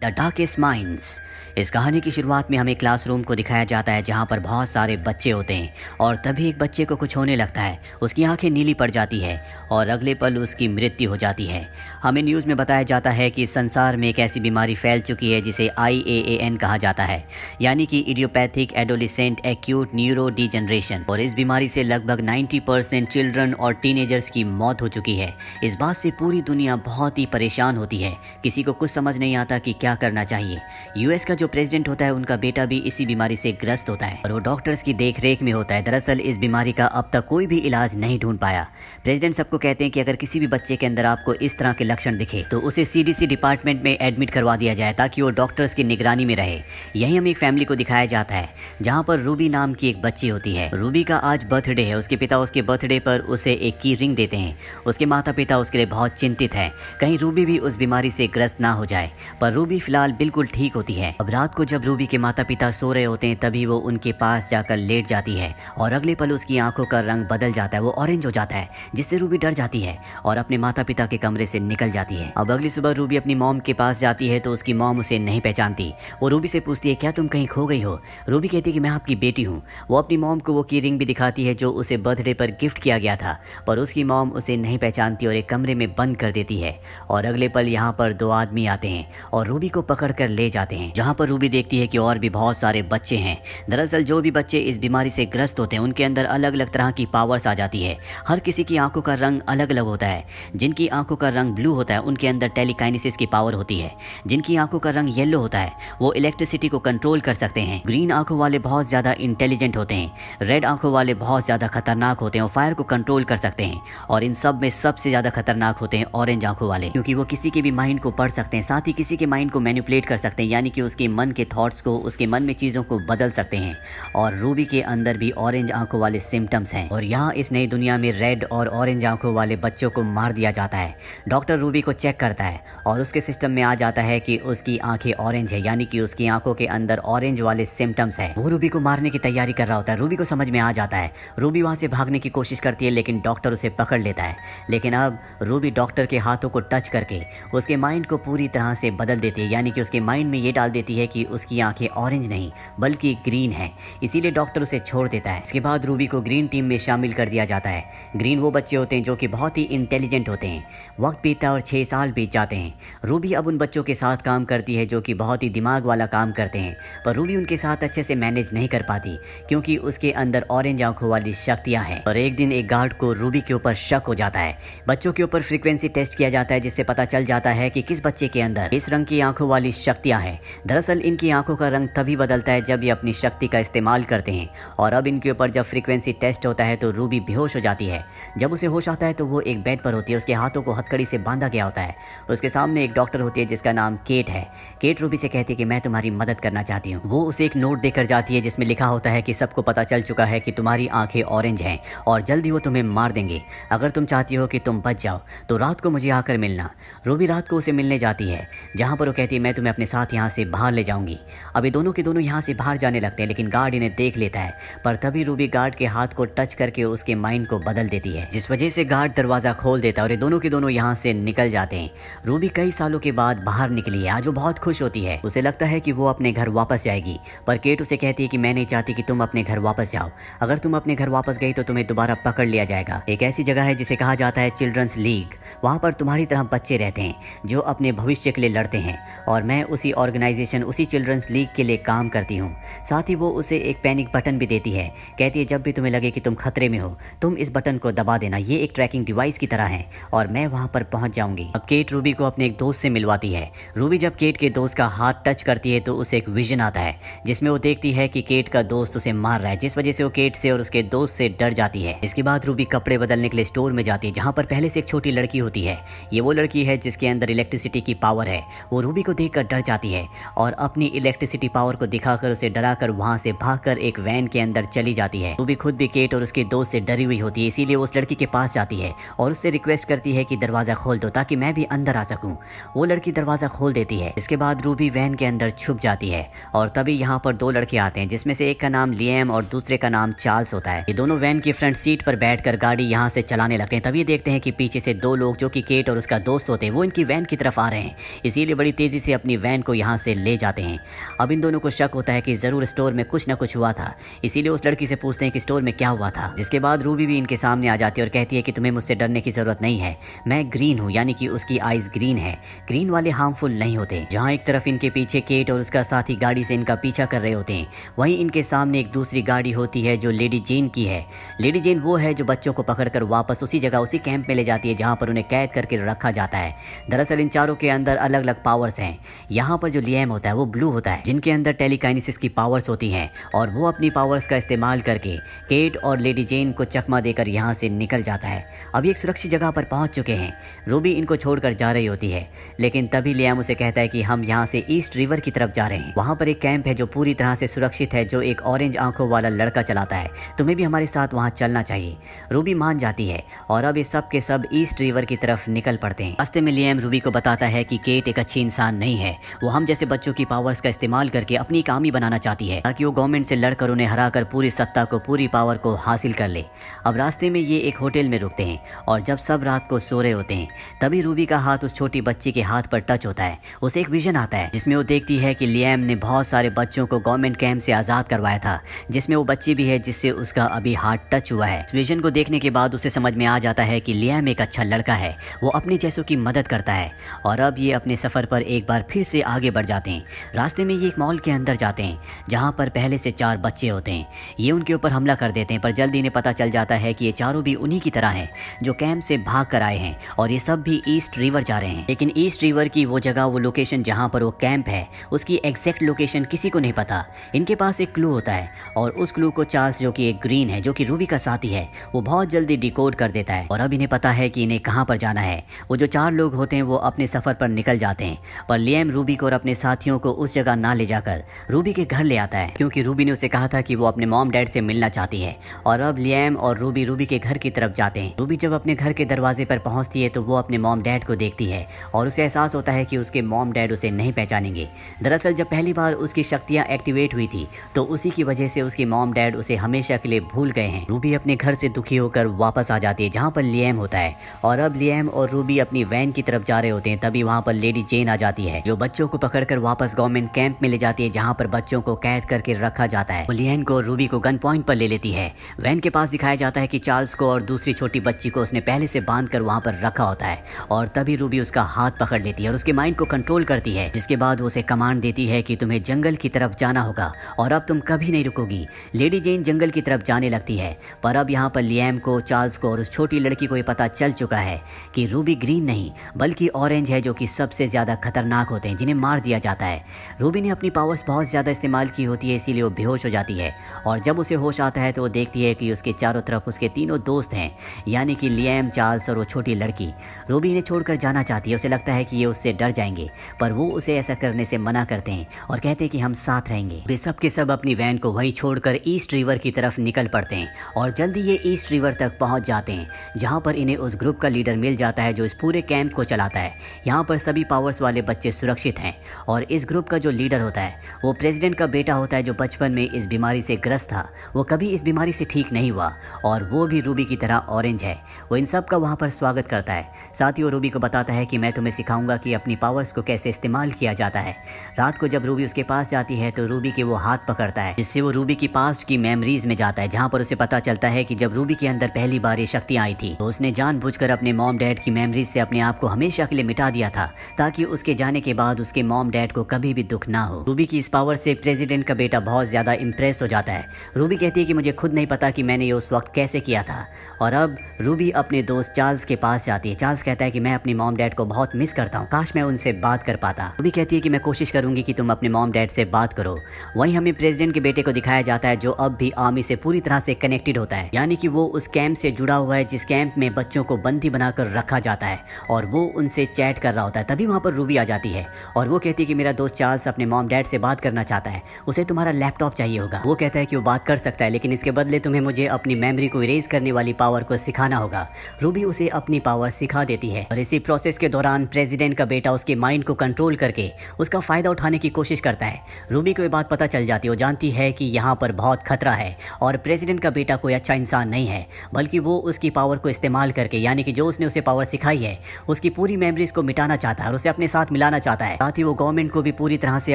The darkest minds. इस कहानी की शुरुआत में हमें क्लासरूम को दिखाया जाता है जहाँ पर बहुत सारे बच्चे होते हैं और तभी एक बच्चे को कुछ होने लगता है। उसकी आंखें नीली पड़ जाती है और अगले पल उसकी मृत्यु हो जाती है। हमें न्यूज़ में बताया जाता है कि संसार में एक ऐसी बीमारी फैल चुकी है जिसे IAAN कहा जाता है, यानी कि idiopathic adolescent acute neuro degeneration. और इस बीमारी से लगभग 90% चिल्ड्रन और टीनेजर्स की मौत हो चुकी है। इस बात से पूरी दुनिया बहुत ही परेशान होती है। किसी को कुछ समझ नहीं आता कि क्या करना चाहिए। यूएस का जो प्रेसिडेंट होता है उनका बेटा भी इसी बीमारी से ग्रस्त होता है और वो डॉक्टर्स की देखरेख में होता है। दरअसल इस बीमारी का अब तक कोई भी इलाज नहीं ढूंढ पाया। प्रेसिडेंट सबको कहते हैं कि अगर किसी भी बच्चे के अंदर आपको इस तरह के लक्षण दिखे तो उसे CDC डिपार्टमेंट में एडमिट करवा दिया जाए ताकि वो डॉक्टर्स की निगरानी में रहे। यही हमें एक फैमिली को दिखाया जाता है जहाँ पर रूबी नाम की एक बच्ची होती है। रूबी का आज बर्थडे है। उसके पिता उसके बर्थडे पर उसे एक की रिंग देते हैं। उसके माता पिता उसके लिए बहुत चिंतित है, कहीं रूबी भी उस बीमारी से ग्रस्त ना हो जाए। पर रूबी फिलहाल बिल्कुल ठीक होती है। अब रात को जब रूबी के माता पिता सो रहे होते हैं तभी वो उनके पास जाकर लेट जाती है और अगले पल उसकी आंखों का रंग बदल जाता है, वो ऑरेंज हो जाता है, जिससे रूबी डर जाती है और अपने माता पिता के कमरे से निकल जाती है। अब अगली सुबह रूबी अपनी मॉम के पास जाती है तो उसकी मॉम उसे नहीं पहचानती। वो रूबी से पूछती है, क्या तुम कहीं खो गई हो? रूबी कहती है कि मैं आपकी बेटी हूँ। वो अपनी मॉम को वो की रिंग भी दिखाती है जो उसे बर्थडे पर गिफ्ट किया गया था, पर उसकी मॉम उसे नहीं पहचानती और एक कमरे में बंद कर देती है। और अगले पल यहाँ पर दो आदमी आते हैं और रूबी को पकड़ कर ले जाते हैं, जहाँ पर रूबी देखती है कि और भी बहुत सारे बच्चे हैं। दरअसल जो भी बच्चे इस बीमारी से ग्रस्त होते हैं उनके अंदर अलग अलग तरह की पावर्स आ जाती है। हर किसी की आंखों का रंग अलग अलग होता है। जिनकी आंखों का रंग ब्लू होता है उनके अंदर टेलीकाइनेसिस की पावर होती है। जिनकी आंखों का रंग येलो होता है वो इलेक्ट्रिसिटी को कंट्रोल कर सकते हैं। ग्रीन आंखों वाले बहुत ज्यादा इंटेलिजेंट होते हैं। रेड आंखों वाले बहुत ज्यादा खतरनाक होते हैं और फायर को कंट्रोल कर सकते हैं। और इन सब में सबसे ज्यादा खतरनाक होते हैं ऑरेंज आंखों वाले, क्योंकि वो किसी के भी माइंड को पढ़ सकते हैं, साथ ही किसी के माइंड को मैनिपुलेट कर सकते हैं, यानी कि उसके मन के थॉट्स को, उसके मन में चीज़ों को बदल सकते हैं। और रूबी के अंदर भी ऑरेंज आंखों वाले सिम्टम्स हैं और यहाँ इस नई दुनिया में रेड और ऑरेंज आंखों वाले बच्चों को मार दिया जाता है। डॉक्टर रूबी को चेक करता है और उसके सिस्टम में आ जाता है कि उसकी आंखें ऑरेंज है, यानी कि उसकी आंखों के अंदर ऑरेंज वाले सिम्टम्स है। वो रूबी को मारने की तैयारी कर रहा होता है। रूबी को समझ में आ जाता है। रूबी वहाँ से भागने की कोशिश करती है लेकिन डॉक्टर उसे पकड़ लेता है। लेकिन अब रूबी डॉक्टर के हाथों को टच करके उसके माइंड को पूरी तरह से बदल देती है, यानी कि उसके माइंड में ये डाल देती है कि उसकी आंखें ऑरेंज नहीं बल्कि ग्रीन है। इसीलिए डॉक्टर उसे छोड़ देता है। इसके बाद रूबी को ग्रीन टीम में शामिल कर दिया जाता है। ग्रीन वो बच्चे होते हैं जो कि बहुत ही इंटेलिजेंट होते हैं। वक्त बीतता है और 6 साल बीत जाते हैं। रूबी अब उन बच्चों के साथ काम करती है जो कि बहुत ही दिमाग वाला काम करते हैं, पर रूबी उनके साथ अच्छे से मैनेज नहीं कर पाती क्योंकि उसके अंदर ऑरेंज आंखों वाली शक्तियां हैं। और एक दिन एक गार्ड को रूबी के ऊपर शक हो जाता है। बच्चों के ऊपर फ्रीक्वेंसी टेस्ट किया जाता है जिससे पता चल जाता है कि किस बच्चे के अंदर इस रंग की आंखों वाली शक्तियां हैं। दरअसल इनकी आंखों का रंग तभी बदलता है जब ये अपनी शक्ति का इस्तेमाल करते हैं। और अब इनके ऊपर जब फ्रीक्वेंसी टेस्ट होता है तो रूबी बेहोश हो जाती है। जब उसे होश आता है तो वो एक बेड पर होती है। उसके हाथों को हथकड़ी से बांधा गया होता है। उसके सामने एक डॉक्टर होती है जिसका नाम केट है। केट रूबी से कहती है कि मैं तुम्हारी मदद करना चाहती हूँ। वो उसे एक नोट देकर जाती है जिसमें लिखा होता है कि सबको पता चल चुका है कि तुम्हारी आंखें ऑरेंज हैं और जल्दी वो तुम्हें मार देंगे। अगर तुम चाहती हो कि तुम बच जाओ तो रात को मुझे आकर मिलना। रूबी रात को उसे मिलने जाती है जहाँ पर वो कहती है मैं तुम्हें अपने साथ यहाँ से बाहर ले जाऊंगी। अभी दोनों के दोनों यहाँ से बाहर जाने लगते हैं लेकिन गार्ड इन्हें देख लेता है। पर तभी रूबी गार्ड के हाथ को टच करके उसके माइंड को बदल देती है, जिस वजह से गार्ड दरवाजा खोल देता है और ये दोनों के दोनों यहाँ से निकल जाते हैं। रूबी कई सालों के बाद बाहर निकली है। आज वो बहुत खुश होती है। उसे लगता है कि वो अपने घर वापस जाएगी, पर केट उसे कहती है कि मैं नहीं चाहती कि तुम अपने घर वापस जाओ। अगर तुम अपने घर वापस गई तो तुम्हें दोबारा पकड़ लिया जाएगा। एक ऐसी जगह है जिसे कहा जाता है चिल्ड्रंस लीग। वहाँ पर तुम्हारी तरह बच्चे रहते हैं जो अपने भविष्य के लिए लड़ते हैं और मैं उसी ऑर्गेनाइजेशन, उसी चिल्ड्रंस लीग के लिए काम करती हूँ। साथ ही वो उसे एक पैनिक बटन भी देती है। कहती है जब भी तुम्हें लगे कि तुम खतरे में हो तुम इस बटन को दबा देना। ये एक ट्रैकिंग डिवाइस की तरह है और मैं वहाँ पर पहुँच जाऊंगी। अब केट रूबी को अपने एक दोस्त से मिलवाती है। रूबी जब केट के दोस्त का हाथ टच करती है तो उसे एक विजन आता है जिसमें वो देखती है कि केट का दोस्त उसे मार रहा है, जिस वजह से वो केट से और उसके दोस्त से डर जाती है। इसके बाद रूबी कपड़े बदलने के लिए स्टोर में जाती है जहाँ पर पहले से एक छोटी लड़की होती है। ये वो लड़की है जिसके अंदर इलेक्ट्रिसिटी की पावर है। वो रूबी को देखकर डर जाती है और और अपनी इलेक्ट्रिसिटी पावर को दिखाकर उसे डराकर वहाँ से भागकर एक वैन के अंदर चली जाती है। रूबी खुद भी केट और उसके दोस्त से डरी हुई होती है, इसीलिए उस लड़की के पास जाती है और उससे रिक्वेस्ट करती है कि दरवाजा खोल दो ताकि मैं भी अंदर आ सकूं। वो लड़की दरवाजा खोल देती है। इसके बाद रूबी वैन के अंदर छुप जाती है और तभी यहाँ पर दो लड़के आते हैं, जिसमें से एक का नाम लिएम और दूसरे का नाम चार्ल्स होता है। ये दोनों वैन की फ्रंट सीट पर बैठकर गाड़ी यहाँ से चलाने लगते हैं। तभी देखते हैं कि पीछे से दो लोग जो कि केट और उसका दोस्त होते हैं वो इनकी वैन की तरफ आ रहे हैं, इसीलिए बड़ी तेजी से अपनी वैन को यहाँ से ले जाते हैं। अब इन दोनों को शक होता है कि जरूर स्टोर में कुछ ना कुछ हुआ था, इसीलिए उस लड़की से पूछते हैं कि स्टोर में क्या हुआ था। जिसके बाद रूबी भी इनके सामने आ जाती है और कहती है कि तुम्हें मुझसे डरने की जरूरत नहीं है, मैं ग्रीन हूँ, यानी कि उसकी आईज ग्रीन है। ग्रीन वाले हार्मफुल नहीं होते। जहाँ एक तरफ इनके पीछे केट और उसका साथी गाड़ी से इनका पीछा कर रहे होते हैं, वहीं इनके सामने एक दूसरी गाड़ी होती है जो लेडी जेन की है। लेडी जेन वो है जो बच्चों को पकड़कर वापस उसी जगह उसी कैंप में ले जाती है जहाँ पर उन्हें कैद करके रखा जाता है। दरअसल इन चारों के अंदर अलग अलग पावर्स हैं। यहाँ पर जो लिएम होता है वो ब्लू होता है, जिनके अंदर टेलीकाइनेसिस की पावर्स होती हैं और वो अपनी पावर्स का इस्तेमाल करके केट और लेडी जेन को चकमा देकर यहाँ से निकल जाता है। अभी एक सुरक्षित जगह पर पहुंच चुके हैं। रूबी इनको छोड़कर जा रही होती है, लेकिन तभी लियाम उसे कहता है कि हम यहाँ से ईस्ट रिवर की तरफ जा रहे हैं। वहाँ पर एक कैंप है जो पूरी तरह से सुरक्षित है, जो एक ऑरेंज आंखों वाला लड़का चलाता है। तुम्हें भी हमारे साथ वहाँ चलना चाहिए। रूबी मान जाती है और अब ये सब के सब ईस्ट रिवर की तरफ निकल पड़ते हैं। रास्ते में लियाम रूबी को बताता है कि केट एक अच्छी इंसान नहीं है, वो हम जैसे बच्चों की पावर्स का इस्तेमाल करके अपनी एक आर्मी बनाना चाहती है ताकि वो गवर्नमेंट से लड़कर उन्हें हराकर पूरी सत्ता को, पूरी पावर को हासिल कर ले। अब रास्ते में ये एक होटल में रुकते हैं और जब सब रात को सो रहे होते हैं तभी रूबी का हाथ उस छोटी बच्ची के हाथ पर टच होता है। उसे एक विजन आता है जिसमें वो देखती है कि लियाम ने बहुत सारे बच्चों को गवर्नमेंट कैंप से आज़ाद करवाया था, जिसमें वो बच्ची भी है जिससे उसका अभी हाथ टच हुआ है। इस विजन को देखने के बाद उसे समझ में आ जाता है कि लियाम एक अच्छा लड़का है, वो अपने जैसों की मदद करता है। और अब ये अपने सफ़र पर एक बार फिर से आगे बढ़ जाते हैं। रास्ते में ये एक मॉल के अंदर जाते हैं जहाँ पर पहले से 4 बच्चे होते हैं। ये उनके ऊपर हमला कर देते हैं, पर जल्दी इन्हें पता चल जाता है कि ये चारों भी उन्हीं की तरह हैं जो कैंप से भाग कर आए हैं और ये सब भी ईस्ट रिवर जा रहे हैं। लेकिन ईस्ट रिवर की वो जगह, वो लोकेशन जहाँ पर वो कैंप है, उसकी एग्जैक्ट लोकेशन किसी को नहीं पता। इनके पास एक क्लू होता है और उस क्लू को चार्ल्स, जो कि एक ग्रीन है, जो कि रूबी का साथी है, वो बहुत जल्दी डिकोड कर देता है और अब इन्हें पता है कि इन्हें कहाँ पर जाना है। वो जो 4 लोग होते हैं वो अपने सफ़र पर निकल जाते हैं, पर लियाम रूबी को और अपने साथियों को उस जगह ना ले जाकर रूबी के घर ले आता है, क्योंकि रूबी ने उसे कहा था कि वो अपने मॉम डैड से मिलना चाहती है। और अब लियाम और रूबी के घर की तरफ जाते हैं। रूबी जब अपने घर के दरवाजे पर पहुंचती है तो वो अपने मॉम डैड को देखती है और उसे एहसास होता है कि उसके मॉम डैड उसे नहीं पहचानेंगे। दरअसल जब पहली बार उसकी शक्तियां एक्टिवेट हुई थी तो उसी की वजह से उसके मॉम डैड उसे हमेशा के लिए भूल गए हैं। रूबी अपने घर से दुखी होकर वापस आ जाती है जहाँ पर लियाम होता है और अब लियाम और रूबी अपनी वैन की तरफ जा रहे होते हैं। तभी वहाँ पर लेडी जेन आ जाती है जो बच्चों को पकड़कर वापस गवर्नमेंट कैंप में ले जाती है जहाँ पर बच्चों को कैद करके रखा जाता है। लियाम को और रूबी को गन पॉइंट पर ले लेती है। वैन के पास दिखाया जाता है कि चार्ल्स को और दूसरी छोटी बच्ची को उसने पहले से बांध कर वहाँ पर रखा होता है और तभी रूबी उसका हाथ पकड़ लेती है और उसके माइंड को कंट्रोल करती है, जिसके बाद वो उसे कमांड देती है कि तुम्हें जंगल की तरफ जाना होगा और अब तुम कभी नहीं रुकोगी। लेडी जेन जंगल की तरफ जाने लगती है, पर अब यहाँ पर लियाम को, चार्ल्स को और उस छोटी लड़की को ये पता चल चुका है कि रूबी ग्रीन नहीं बल्कि ऑरेंज है, जो कि सबसे ज़्यादा खतरनाक होते हैं, जिन्हें मार दिया जाता है। रूबी ने अपनी पावर्स बहुत ज़्यादा इस्तेमाल की होती है, इसीलिए वो बेहोश हो जाती है और जब उसे होश आता है तो वो देखती है कि उसके चारों तरफ उसके तीनों दोस्त हैं, यानी कि लियाम, चार्ल्स और वो छोटी लड़की। रूबी इन्हें छोड़कर जाना चाहती है, उसे लगता है कि ये उससे डर जाएंगे, पर वो उसे ऐसा करने से मना करते हैं और कहते हैं कि हम साथ रहेंगे। वे सब के सब अपनी वैन को वहीं छोड़कर ईस्ट रिवर की तरफ निकल पड़ते हैं और जल्दी ये ईस्ट रिवर तक पहुंच जाते हैं जहां पर इन्हें उस ग्रुप का लीडर मिल जाता है जो इस पूरे कैंप को चलाता है। यहाँ पर सभी पावर्स वाले बच्चे सुरक्षित हैं और इस ग्रुप का जो लीडर होता है वो प्रेसिडेंट का बेटा होता है, जो बचपन में इस बीमारी से ग्रस्त था। वो कभी इस बीमारी से ठीक नहीं हुआ और वो भी रूबी की तरह ऑरेंज है। वो इन सब का वहाँ पर स्वागत करता है। साथ ही वो रूबी को बताता है कि मैं तुम्हें सिखाऊंगा कि अपनी पावर्स को कैसे इस्तेमाल किया जाता है। रात को जब रूबी उसके पास जाती है तो रूबी के वो हाथ पकड़ता है, जिससे वो रूबी की पास्ट की मेमोरीज में जाता है, जहाँ पर उसे पता चलता है कि जब रूबी के अंदर पहली बार ये शक्तियाँ आई थी तो उसने जानबूझकर अपने मॉम डैड की मेमोरीज से अपने आप को हमेशा के लिए मिटा दिया था, ताकि उसके जाने के बाद उसके मॉम डैड को कभी भी दुख ना हो। रूबी की इस पावर से प्रेसिडेंट का बेटा बहुत ज्यादा इंप्रेस हो जाता है। रूबी कहती है कि मुझे खुद नहीं पता कि मैंने ये उस वक्त कैसे किया था। और अब रूबी अपने दोस्त चार्ल्स के पास जाती है। चार्ल्स कहता है कि मैं अपनी मॉम डैड को बहुत मिस करता हूँ, काश मैं उनसे बात कर पाता। रूबी कहती है कि मैं कोशिश करूंगी कि तुम अपने मॉम डैड से बात करो। वहीं हमें प्रेसिडेंट के बेटे को दिखाया जाता है जो अब भी आर्मी से पूरी तरह से कनेक्टेड होता है, यानी कि वो उस कैंप से जुड़ा हुआ है जिस कैंप में बच्चों को बंदी बनाकर रखा जाता है और वो उनसे चैट कर रहा होता है। तभी वहाँ पर रूबी आ जाती है और वो कहती है कि मेरा दोस्त चार्ल्स अपने मॉम डैड से बात करना चाहता है, उसे तुम्हारा लैपटॉप चाहिए होगा। वो कहता है कि वो बात कर सकता है, लेकिन इसके बदले तुम्हें मुझे अपनी मेमोरी को इरेज करने वाली पावर को सिखाना होगा। रूबी उसे अपनी पावर सिखा देती है और इसी प्रोसेस के दौरान प्रेसिडेंट का बेटा उसके माइंड को कंट्रोल करके उसका फायदा उठाने की कोशिश करता है। रूबी को ये बात पता चल जाती है, वो जानती है कि यहाँ पर बहुत खतरा है और प्रेसिडेंट का बेटा कोई अच्छा इंसान नहीं है, बल्कि वो उसकी पावर को इस्तेमाल करके, यानी कि जो उसने उसे पावर सिखाई है, उसकी पूरी मेमोरीज को मिटाना चाहता है और उसे अपने साथ मिलाना चाहता है। साथ ही वो गवर्नमेंट को भी पूरी तरह से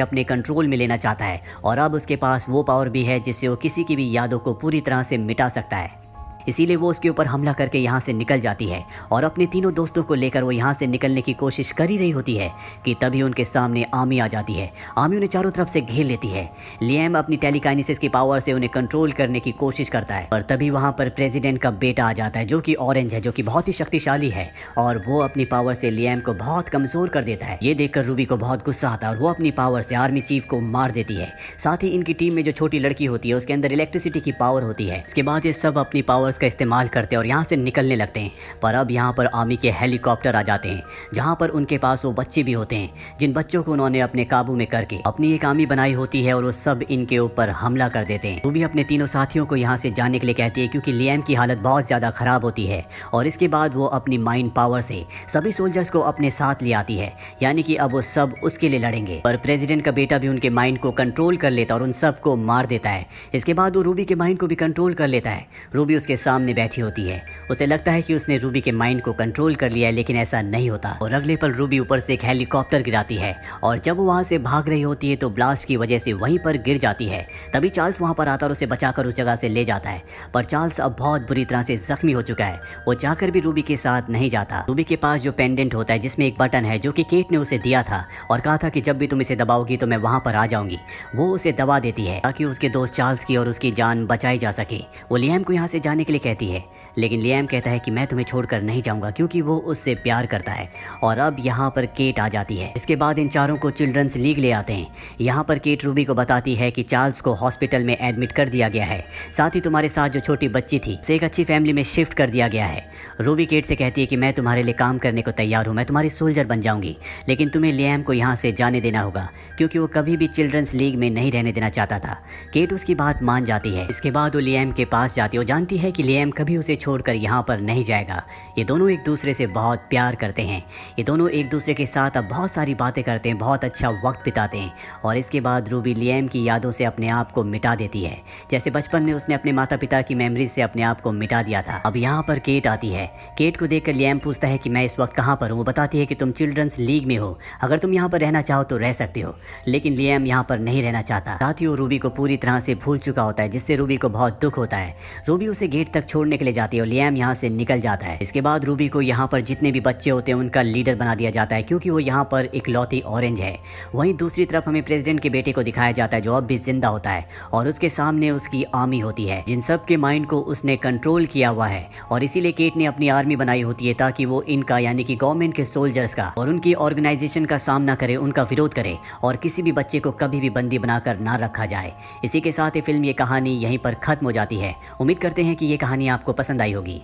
अपने कंट्रोल में लेना चाहता है और अब उसके पास वो पावर भी है जिससे वो किसी की भी यादों को पूरी तरह से मिटा सकता है। इसीलिए वो उसके ऊपर हमला करके यहाँ से निकल जाती है और अपने तीनों दोस्तों को लेकर वो यहाँ से निकलने की कोशिश कर ही रही होती है कि तभी उनके सामने आमी आ जाती है। आमी उन्हें चारों तरफ से घेर लेती है। लियाम अपनी टेलीकाइनेसिस की पावर से उन्हें कंट्रोल करने की कोशिश करता है और तभी वहाँ पर प्रेसिडेंट का बेटा आ जाता है, जो कि ऑरेंज है, जो कि बहुत ही शक्तिशाली है और वो अपनी पावर से लियाम को बहुत कमजोर कर देता है। ये देखकर रूबी को बहुत गुस्सा आता है और वो अपनी पावर से आर्मी चीफ को मार देती है। साथ ही इनकी टीम में जो छोटी लड़की होती है उसके अंदर इलेक्ट्रिसिटी की पावर होती है। इसके बाद ये सब अपनी पावर का इस्तेमाल करते हैं और यहाँ से निकलने लगते हैं। पर अब यहाँ पर आर्मी के हेलीकॉप्टर आ जाते हैं, जहाँ पर उनके पास वो बच्चे भी होते हैं जिन बच्चों को उन्होंने अपने काबू में करके अपनी एक आर्मी बनाई होती है और वो सब इनके ऊपर हमला कर देते हैं। वो भी अपने तीनों साथियों को यहाँ से जाने के लिए कहती है क्योंकि लियाम की हालत बहुत ज़्यादा खराब होती है और इसके बाद वो अपनी माइंड पावर से सभी सोल्जर्स को अपने साथ ले आती है, यानी कि अब वो सब उसके लिए लड़ेंगे। पर प्रेसिडेंट का बेटा भी उनके माइंड को कंट्रोल कर लेता और उन सब को मार देता है। इसके बाद वो रूबी के माइंड को भी कंट्रोल कर लेता है। रूबी उसके सामने बैठी होती है, उसे लगता है कि उसने रूबी के माइंड को कंट्रोल कर लिया है, लेकिन ऐसा नहीं होता और अगले पल रूबी ऊपर से एक हेलीकॉप्टर गिराती है और जब वो वहां से भाग रही होती है तो ब्लास्ट की वजह से वहीं पर गिर जाती है। तभी चार्ल्स वहां पर आता और उसे बचाकर उस जगह से ले जाता है, पर चार्ल्स अब बहुत बुरी तरह से जख्मी हो चुका है। वो चाहकर भी रूबी के साथ नहीं जाता। रूबी के पास जो पेंडेंट होता है जिसमें एक बटन है जो कि केट ने उसे दिया था और कहा था कि जब भी तुम इसे दबाओगी तो मैं वहां पर आ जाऊंगी, वो उसे दबा देती है ताकि उसके दोस्त चार्ल्स की और उसकी जान बचाई जा सके। वो लियाम को यहाँ से जाने के लिए कहती है, लेकिन लियाम कहता है कि मैं तुम्हें छोड़कर नहीं जाऊंगा क्योंकि वो उससे प्यार करता है। और अब यहाँ पर केट आ जाती है। इसके बाद इन चारों को चिल्ड्रंस लीग ले आते हैं। यहाँ पर केट रूबी को बताती है कि चार्ल्स को हॉस्पिटल में एडमिट कर दिया गया है, साथ ही तुम्हारे साथ जो छोटी बच्ची थी उसे एक अच्छी फैमिली में शिफ्ट कर दिया गया है। रूबी केट से कहती है कि मैं तुम्हारे लिए काम करने को तैयार हूँ, मैं तुम्हारी सोल्जर बन जाऊंगी, लेकिन तुम्हें लियाम को यहाँ से जाने देना होगा क्योंकि वो कभी भी चिल्ड्रंस लीग में नहीं रहने देना चाहता था। केट उसकी बात मान जाती है। इसके बाद वो लियाम के पास जाती है। वो जानती है कि लियाम कभी उसे छोड़कर यहाँ पर नहीं जाएगा। ये दोनों एक दूसरे से बहुत प्यार करते हैं। ये दोनों एक दूसरे के साथ अब बहुत सारी बातें करते हैं, बहुत अच्छा वक्त बिताते हैं। और इसके बाद रूबी लियाम की यादों से अपने आप को मिटा देती है, जैसे बचपन में उसने अपने माता पिता की मेमोरीज से अपने आप को मिटा दिया था। अब यहाँ पर केट आती है। केट को देखकर लियाम पूछता है कि मैं इस वक्त कहाँ पर हूँ। वो बताती है कि तुम चिल्ड्रंस लीग में हो, अगर तुम यहाँ पर रहना चाहो तो रह सकते हो, लेकिन लियाम यहाँ पर नहीं रहना चाहता। साथ ही वो रूबी को पूरी तरह से भूल चुका होता है, जिससे रूबी को बहुत दुख होता है। रूबी उसे गेट तक छोड़ने के लिए जाती है और लियाम यहाँ से निकल जाता है। इसके बाद रूबी को यहाँ पर जितने भी बच्चे होते हैं उनका लीडर बना दिया जाता है क्योंकि वो यहाँ पर इकलौती ऑरेंज है। वहीं दूसरी तरफ हमें प्रेसिडेंट के बेटे को दिखाया जाता है जो अब भी जिंदा होता है और उसके सामने उसकी आर्मी होती है जिन सब के माइंड को उसने कंट्रोल किया हुआ है। और इसीलिए केट ने अपनी आर्मी बनाई होती है ताकि वो इनका, यानी कि गवर्नमेंट के सोल्जर्स का और उनकी ऑर्गेनाइजेशन का सामना करे, उनका विरोध करे और किसी भी बच्चे को कभी भी बंदी बनाकर ना रखा जाए। इसी के साथ ये फिल्म, ये कहानी यहीं पर खत्म हो जाती है। उम्मीद करते हैं कि ये कहानी आपको पसंद आई होगी।